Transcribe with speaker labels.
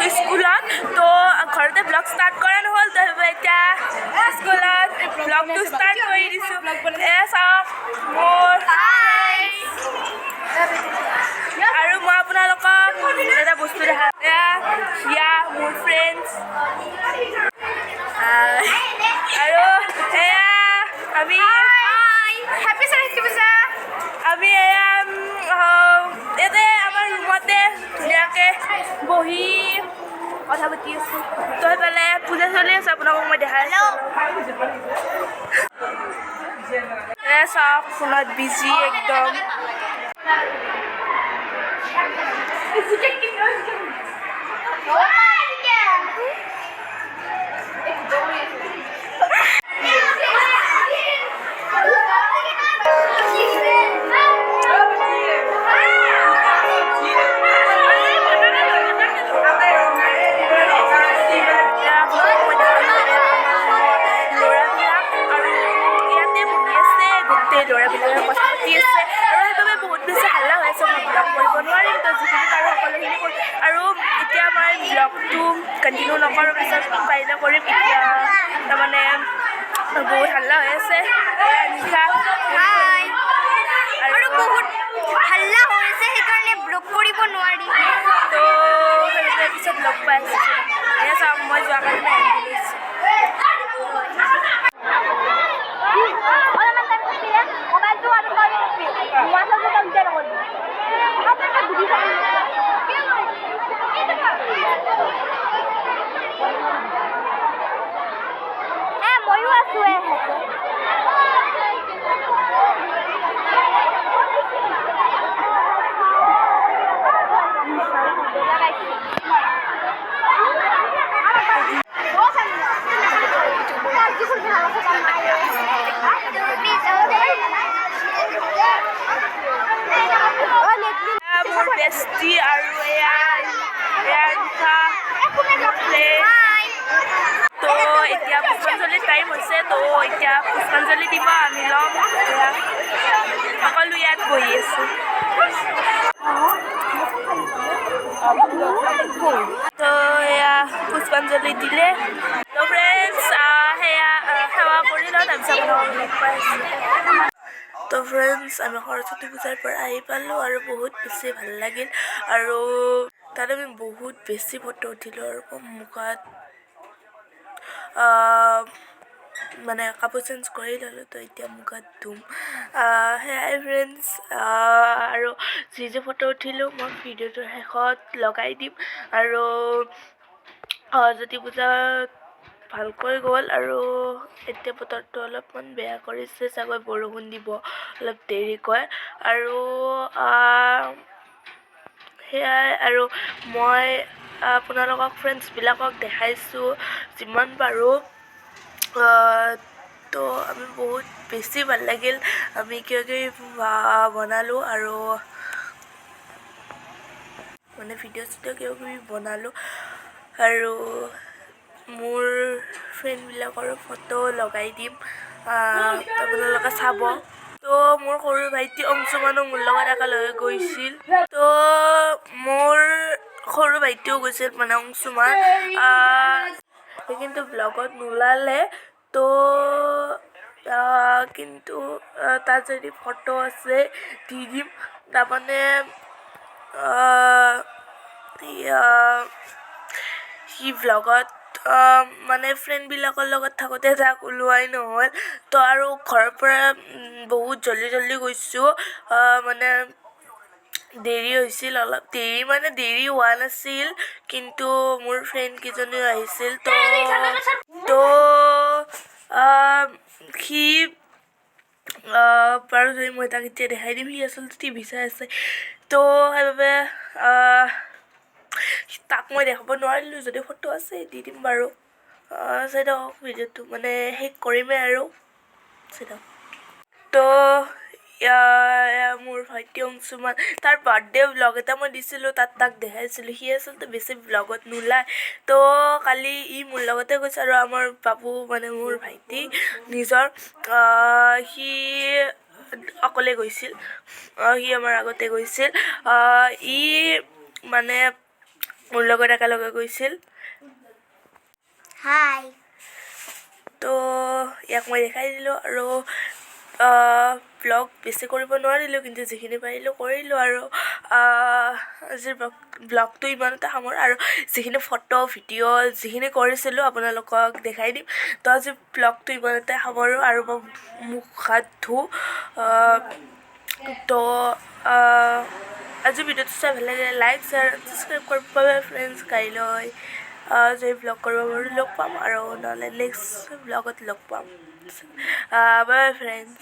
Speaker 1: আছোঁ স্কুলত। তো ঘৰতে ব্লগ ষ্টাৰ্ট কৰা নহ'ল, তো এতিয়া স্কুলত ব্লগটো ষ্টাৰ্ট কৰি দিছোঁ। এয়া চাওক মোৰ আৰু মই আপোনালোকক এটা বস্তু দেখাম। এয়া মোৰ ফ্ৰেণ্ডছ আৰু এয়া আমি আমি এয়া ইয়াতে আমাৰ ৰুমতে ধুনীয়াকৈ বহি কথা পাতি আছোঁ। তো সেইফালে পূজা চলি আছে, আপোনালোকক মই দেখাই আছোঁ। এয়া চাওক ফোনত বিজি একদম। ল'ৰাবিলাকে কথা পাতি আছে আৰু সেইবাবে বহুত বেছি হাল্লা হৈ আছে। মই ব্লগ কৰিব নোৱাৰিম, তো যিখিনি পাৰোঁ সকলোখিনি কৰিম। আৰু এতিয়া মই ব্লগটো কণ্টিনিউ নকৰোঁ, পিছত পাৰিলে কৰিম। এতিয়া তাৰমানে বহুত হাল্লা হৈ আছে আৰু বহুত হাল্লা হৈ আছে, সেইকাৰণে ব্লগ কৰিব নোৱাৰি। তো সেইবাবে পিছত লগ পাই আছোঁ। এয়া চাওক মই যোৱাকালি মেহেন্দি লৈছোঁ। ময়ো আছোঁ মোৰ বেষ্টি আৰু তো এতিয়া পুষ্পাঞ্জলিৰ টাইম হৈছে। তো এতিয়া পুষ্পাঞ্জলি দিব আমি ল'ম। সকলো ইয়াত বহি আছোঁ। তো এয়া পুষ্পাঞ্জলি দিলে। তো ফ্ৰেণ্ডছ সেয়া সেৱা কৰি লওঁ, তাৰপিছত লগ পাই আছোঁ। তো ফ্ৰেণ্ডছ আমি সৰস্বতী পূজাৰ পৰা আহি পালোঁ আৰু বহুত বেছি ভাল লাগিল। আৰু তাত আমি বহুত বেছি ফটো উঠিলোঁ আৰু মুখত মানে কাপোৰ চেঞ্জ কৰি ল'লোঁ। তো এতিয়া মুখত ধুম। সেয়াই ফ্ৰেণ্ডছ। আৰু যি ফটো উঠিলোঁ মই ভিডিঅ'টোৰ শেষত লগাই দিম। আৰু সৰস্বতী পূজাত ভালকৈ গ'ল। আৰু এতিয়া বতৰটো অলপমান বেয়া কৰিছে, চাগৈ বৰষুণ দিব অলপ দেৰিকৈ। আৰু সেয়াই আৰু মই আপোনালোকক ফ্ৰেণ্ডছবিলাকক দেখাইছোঁ যিমান পাৰোঁ। তো আমি বহুত বেছি ভাল লাগিল। আমি কিবা কিবি বনালোঁ আৰু মানে ভিডিঅ' চিডিঅ' কিবা কিবি বনালোঁ। আৰু মোৰ ফ্ৰেণ্ডবিলাকৰো ফটো লগাই দিম, আপোনালোকে চাব। তো মোৰ সৰু ভাইটি অংশুমানো মোৰ লগত একেলগে গৈছিল। তো মোৰ সৰু ভাইটিও গৈছিল, মানে অংশুমান। কিন্তু ব্লগত নোলালে। তো কিন্তু তাত যদি ফটো আছে দি দিম। তাৰমানে সি ব্লগত মানে ফ্ৰেণ্ডবিলাকৰ লগত থাকোঁতে তাক ওলোৱাই নহ'ল। তো আৰু ঘৰৰ পৰা বহুত জল্দি গৈছোঁ। মানে দেৰি হৈছিল, অলপ দেৰি হোৱা নাছিল, কিন্তু মোৰ ফ্ৰেণ্ড কেইজনীও আহিছিল। তো সি বাৰু যদি মই তাক এতিয়া দেখাই দিম, সি আচলতে টিভি চাই আছে। তো সেইবাবে তাক মই দেখাব নোৱাৰিলোঁ। যদি ফটো আছে দি দিম বাৰু। চাই থাকক ভিডিঅ'টো, মানে শেষ কৰিমেই আৰু চাই থাকক। তো মোৰ ভাইটি অংশুমান, তাৰ বাৰ্থডে ব্লগ এটা মই দিছিলোঁ, তাক দেখাইছিলোঁ। সি আচলতে বেছি ব্লগত নোলায়। তো কালি মোৰ লগতে গৈছে আৰু আমাৰ বাবু, মানে মোৰ ভাইটি নিজৰ, সি অকলে গৈছিল। সি আমাৰ আগতে গৈছিল। মানে মোৰ লগত একেলগে গৈছিল।
Speaker 2: হাই।
Speaker 1: তো ইয়াক মই দেখাই দিলোঁ আৰু ব্লগ বেছি কৰিব নোৱাৰিলোঁ, কিন্তু যিখিনি পাৰিলোঁ কৰিলোঁ। আৰু আজিৰ ব্লগটো ইমানতে সামৰোঁ, আৰু যিখিনি ফটো ভিডিঅ' যিখিনি কৰিছিলোঁ আপোনালোকক দেখাই দিম। তো আজি ব্লগটো ইমানতে সামৰোঁ, আৰু মই মুখ হাত ধুওঁ। তো আজি ভিডিঅ'টো চাই ভাল লাগে, লাইক শ্বেয়াৰ ছাবস্ক্ৰাইব কৰিব বাবে ফ্ৰেণ্ডছ। কাইলৈ যদি ব্লগ কৰিব পাৰোঁ লগ পাম, আৰু নহ'লে নেক্সট ব্লগত লগ পাম। বাই ফ্ৰেণ্ডছ।